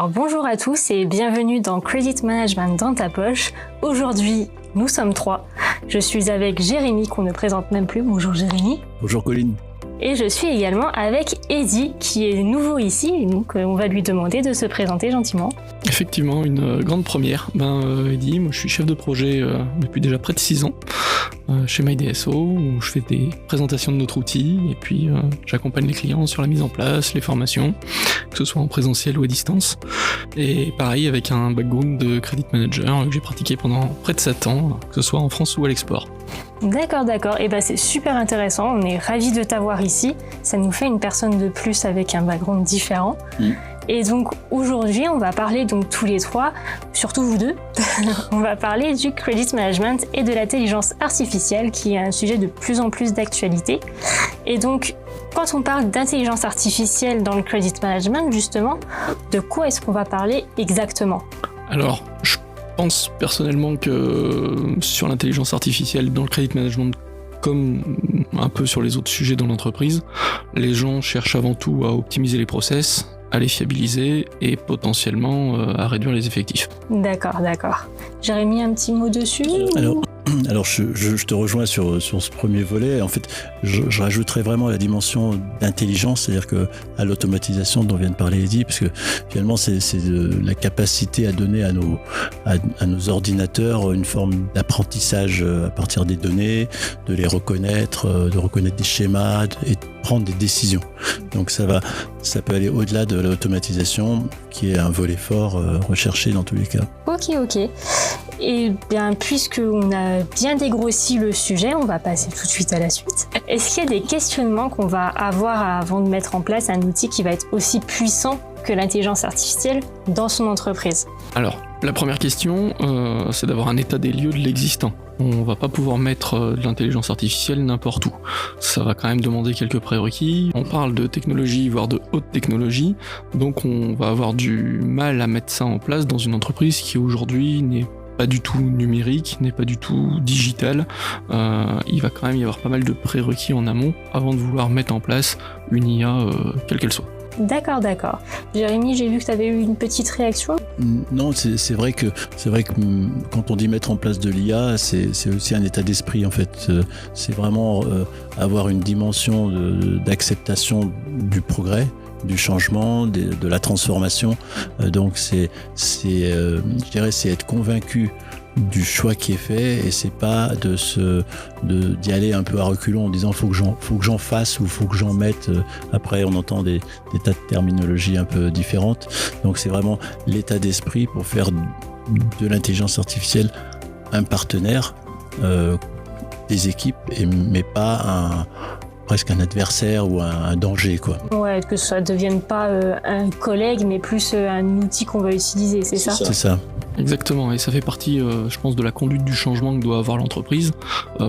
Alors bonjour à tous et bienvenue dans Credit Management dans ta poche. Aujourd'hui, nous sommes 3. Je suis avec Jérémy qu'on ne présente même plus. Bonjour Jérémy. Bonjour Colline. Et je suis également avec Eddy qui est nouveau ici, donc on va lui demander de se présenter gentiment. Effectivement, une grande première. Eddy, moi je suis chef de projet depuis déjà près de 6 ans chez MyDSO, où je fais des présentations de notre outil et puis j'accompagne les clients sur la mise en place, les formations, que ce soit en présentiel ou à distance. Et pareil avec un background de credit manager que j'ai pratiqué pendant près de 7 ans, que ce soit en France ou à l'export. D'accord. Et c'est super intéressant. On est ravis de t'avoir ici. Ça nous fait une personne de plus avec un background différent. Et donc aujourd'hui, on va parler donc tous les 3, surtout vous deux, on va parler du credit management et de l'intelligence artificielle qui est un sujet de plus en plus d'actualité. Et donc quand on parle d'intelligence artificielle dans le credit management, justement, de quoi est-ce qu'on va parler exactement ? Alors, je pense personnellement que sur l'intelligence artificielle dans le credit management, comme un peu sur les autres sujets dans l'entreprise, les gens cherchent avant tout à optimiser les process, à les fiabiliser et potentiellement à réduire les effectifs. D'accord. Jérémy, un petit mot dessus Alors je te rejoins sur ce premier volet. En fait, je rajouterais vraiment la dimension d'intelligence, c'est-à-dire que à l'automatisation dont vient de parler Eddy, parce que finalement c'est la capacité à donner à nos ordinateurs une forme d'apprentissage à partir des données, de les reconnaître, de reconnaître des schémas et de prendre des décisions. Donc ça peut aller au-delà de l'automatisation, qui est un volet fort recherché dans tous les cas. Ok. Et bien, puisqu'on a bien dégrossi le sujet, on va passer tout de suite à la suite. Est-ce qu'il y a des questionnements qu'on va avoir avant de mettre en place un outil qui va être aussi puissant que l'intelligence artificielle dans son entreprise ? Alors, la première question, c'est d'avoir un état des lieux de l'existant. On va pas pouvoir mettre de l'intelligence artificielle n'importe où. Ça va quand même demander quelques prérequis. On parle de technologie, voire de haute technologie, donc on va avoir du mal à mettre ça en place dans une entreprise qui aujourd'hui n'est pas du tout numérique, n'est pas du tout digital. Il va quand même y avoir pas mal de prérequis en amont avant de vouloir mettre en place une IA quelle qu'elle soit. D'accord. Jérémy, j'ai vu que tu avais eu une petite réaction. Non, c'est vrai que quand on dit mettre en place de l'IA, c'est aussi un état d'esprit en fait. C'est vraiment avoir une dimension d'acceptation du progrès, du changement, de la transformation. Donc je dirais c'est être convaincu du choix qui est fait et c'est pas d'y aller un peu à reculons en disant faut que j'en fasse ou faut que j'en mette. Après on entend des tas de terminologies un peu différentes. Donc c'est vraiment l'état d'esprit pour faire de l'intelligence artificielle un partenaire des équipes mais pas presque un adversaire ou un danger, quoi. Ouais, que ça ne devienne pas un collègue, mais plus un outil qu'on va utiliser, c'est ça ? C'est ça. Exactement, et ça fait partie, je pense, de la conduite du changement que doit avoir l'entreprise.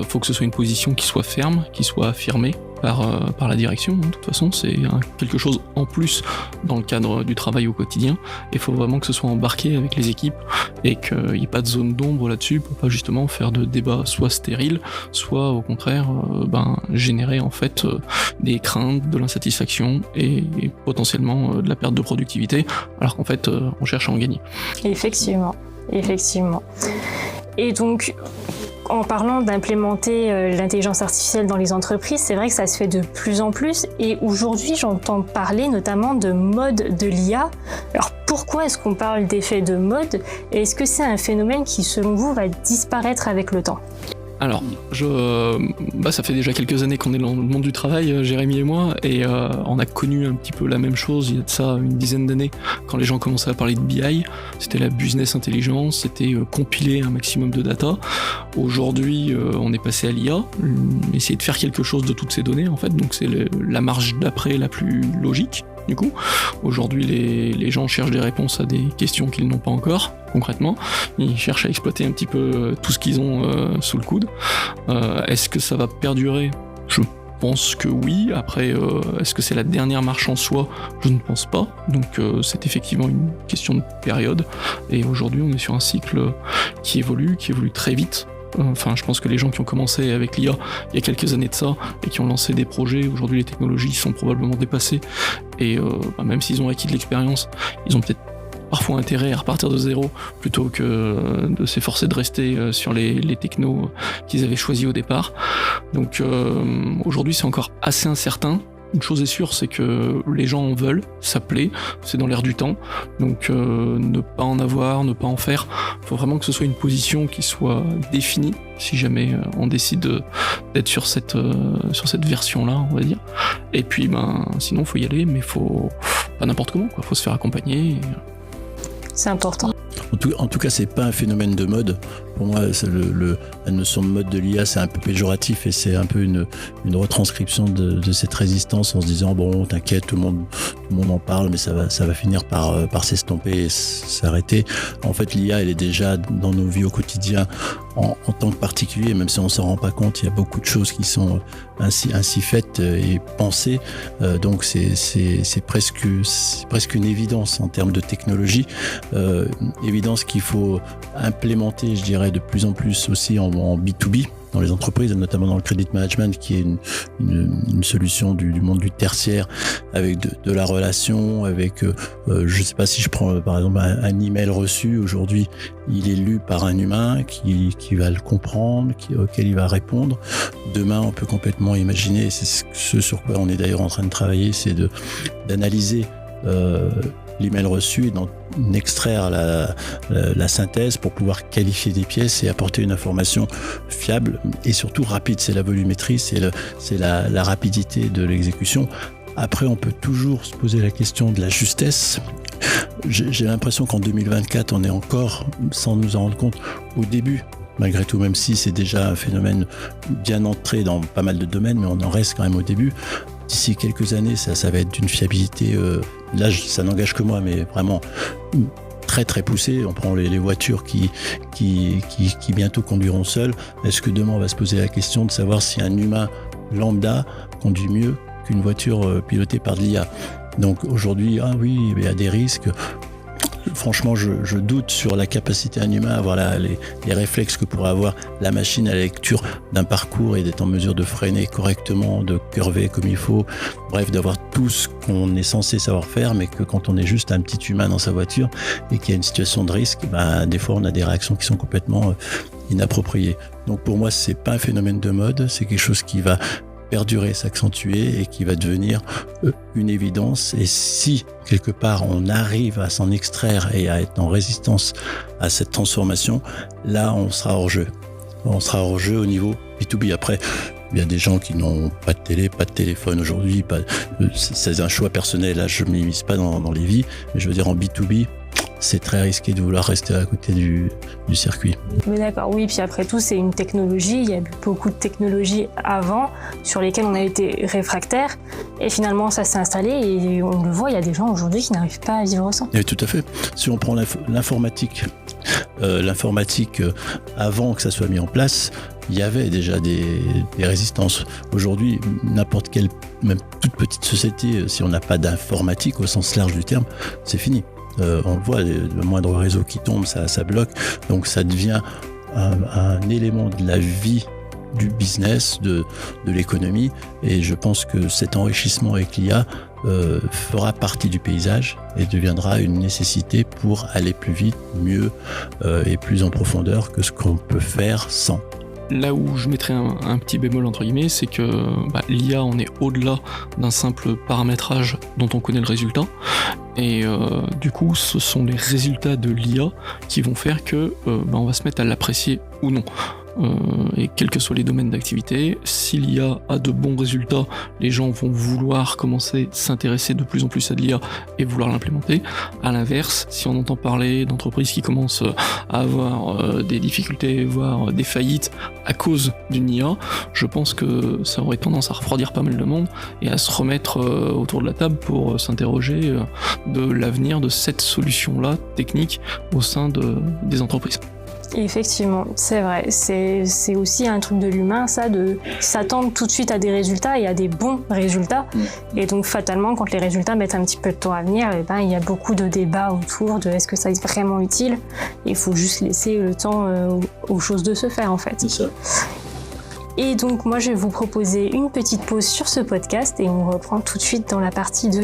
Faut que ce soit une position qui soit ferme, qui soit affirmée par la direction. De toute façon, c'est quelque chose en plus dans le cadre du travail au quotidien. Il faut vraiment que ce soit embarqué avec les équipes et qu'il n'y ait pas de zone d'ombre là-dessus pour pas justement faire de débats soit stériles, soit au contraire générer en fait des craintes, de l'insatisfaction et potentiellement de la perte de productivité, alors qu'en fait on cherche à en gagner. Effectivement. Et donc, en parlant d'implémenter l'intelligence artificielle dans les entreprises, c'est vrai que ça se fait de plus en plus et aujourd'hui j'entends parler notamment de mode de l'IA. Alors pourquoi est-ce qu'on parle d'effet de mode et est-ce que c'est un phénomène qui selon vous va disparaître avec le temps ? Alors, ça fait déjà quelques années qu'on est dans le monde du travail, Jérémy et moi, et on a connu un petit peu la même chose il y a de ça une dizaine d'années, quand les gens commençaient à parler de BI, c'était la business intelligence, c'était compiler un maximum de data. Aujourd'hui, on est passé à l'IA, essayer de faire quelque chose de toutes ces données, en fait, donc c'est la marche d'après la plus logique. Du coup, aujourd'hui, les gens cherchent des réponses à des questions qu'ils n'ont pas encore, concrètement. Ils cherchent à exploiter un petit peu tout ce qu'ils ont sous le coude. Est-ce que ça va perdurer ? Je pense que oui. Après, est-ce que c'est la dernière marche en soi ? Je ne pense pas. Donc c'est effectivement une question de période. Et aujourd'hui, on est sur un cycle qui évolue très vite. Enfin, je pense que les gens qui ont commencé avec l'IA il y a quelques années de ça et qui ont lancé des projets, aujourd'hui les technologies sont probablement dépassées et même s'ils ont acquis de l'expérience, ils ont peut-être parfois intérêt à repartir de zéro plutôt que de s'efforcer de rester sur les technos qu'ils avaient choisis au départ. Donc aujourd'hui c'est encore assez incertain. Une chose est sûre, c'est que les gens en veulent, ça plaît, c'est dans l'air du temps, donc ne pas en avoir, ne pas en faire, il faut vraiment que ce soit une position qui soit définie, si jamais on décide d'être sur cette version-là, on va dire. Et puis sinon faut y aller, mais faut pas n'importe comment, faut se faire accompagner. C'est important. En tout cas, c'est pas un phénomène de mode. Pour moi, la notion de mode de l'IA, c'est un peu péjoratif et c'est un peu une retranscription de cette résistance en se disant bon, t'inquiète, tout le monde en parle, mais ça va finir par s'estomper et s'arrêter. En fait, l'IA, elle est déjà dans nos vies au quotidien en tant que particulier, même si on s'en rend pas compte. Il y a beaucoup de choses qui sont ainsi faites et pensées. Donc c'est presque une évidence en termes de technologie. Évidence qu'il faut implémenter, je dirais, de plus en plus aussi en B2B dans les entreprises, notamment dans le credit management, qui est une solution du monde du tertiaire, avec de la relation, avec, je sais pas, si je prends par exemple un email reçu, aujourd'hui, il est lu par un humain qui va le comprendre, auquel il va répondre. Demain, on peut complètement imaginer, c'est ce sur quoi on est d'ailleurs en train de travailler, c'est d'analyser l'email reçu et d'en extraire la synthèse pour pouvoir qualifier des pièces et apporter une information fiable et surtout rapide. C'est la volumétrie, c'est la rapidité de l'exécution. Après, on peut toujours se poser la question de la justesse. J'ai l'impression qu'en 2024, on est encore, sans nous en rendre compte, au début. Malgré tout, même si c'est déjà un phénomène bien entré dans pas mal de domaines, mais on en reste quand même au début. D'ici quelques années, ça va être d'une fiabilité, là ça n'engage que moi, mais vraiment très très poussée. On prend les voitures qui bientôt conduiront seules. Est-ce que demain on va se poser la question de savoir si un humain lambda conduit mieux qu'une voiture pilotée par de l'IA? Donc aujourd'hui, oui, il y a des risques. Franchement, je doute sur la capacité d'un humain à avoir les réflexes que pourrait avoir la machine à la lecture d'un parcours et d'être en mesure de freiner correctement, de curver comme il faut, bref, d'avoir tout ce qu'on est censé savoir faire, mais que quand on est juste un petit humain dans sa voiture et qu'il y a une situation de risque, des fois on a des réactions qui sont complètement inappropriées. Donc pour moi, c'est pas un phénomène de mode, c'est quelque chose qui va perdurer, s'accentuer et qui va devenir une évidence. Et si quelque part on arrive à s'en extraire et à être en résistance à cette transformation, là on sera hors jeu. On sera hors jeu au niveau B2B. Après, il y a des gens qui n'ont pas de télé, pas de téléphone aujourd'hui, c'est un choix personnel, là je ne m'immisce pas dans les vies, mais je veux dire en B2B, c'est très risqué de vouloir rester à côté du circuit. Mais d'accord, oui, puis après tout, c'est une technologie, il y a eu beaucoup de technologies avant sur lesquelles on a été réfractaires, et finalement ça s'est installé, et on le voit, il y a des gens aujourd'hui qui n'arrivent pas à vivre sans. Oui, tout à fait. Si on prend l'informatique, avant que ça soit mis en place, il y avait déjà des résistances. Aujourd'hui, n'importe quelle, même toute petite société, si on n'a pas d'informatique au sens large du terme, c'est fini. On le voit, le moindre réseau qui tombe, ça bloque. Donc ça devient un élément de la vie du business, de l'économie. Et je pense que cet enrichissement avec l'IA fera partie du paysage et deviendra une nécessité pour aller plus vite, mieux et plus en profondeur que ce qu'on peut faire sans. Là où je mettrais un petit bémol entre guillemets, c'est que l'IA, on est au-delà d'un simple paramétrage dont on connaît le résultat, et du coup ce sont les résultats de l'IA qui vont faire que on va se mettre à l'apprécier ou non. Et quels que soient les domaines d'activité, si l'IA a de bons résultats, les gens vont vouloir commencer à s'intéresser de plus en plus à de l'IA et vouloir l'implémenter. À l'inverse, si on entend parler d'entreprises qui commencent à avoir des difficultés, voire des faillites à cause d'une IA, je pense que ça aurait tendance à refroidir pas mal de monde et à se remettre autour de la table pour s'interroger de l'avenir de cette solution-là technique au sein des entreprises. Effectivement, c'est vrai. C'est aussi un truc de l'humain, ça, de s'attendre tout de suite à des résultats et à des bons résultats. Et donc, fatalement, quand les résultats mettent un petit peu de temps à venir, il y a beaucoup de débats autour de est-ce que ça est vraiment utile. Il faut juste laisser le temps aux choses de se faire, en fait. C'est ça. Et donc, moi, je vais vous proposer une petite pause sur ce podcast et on reprend tout de suite dans la partie 2.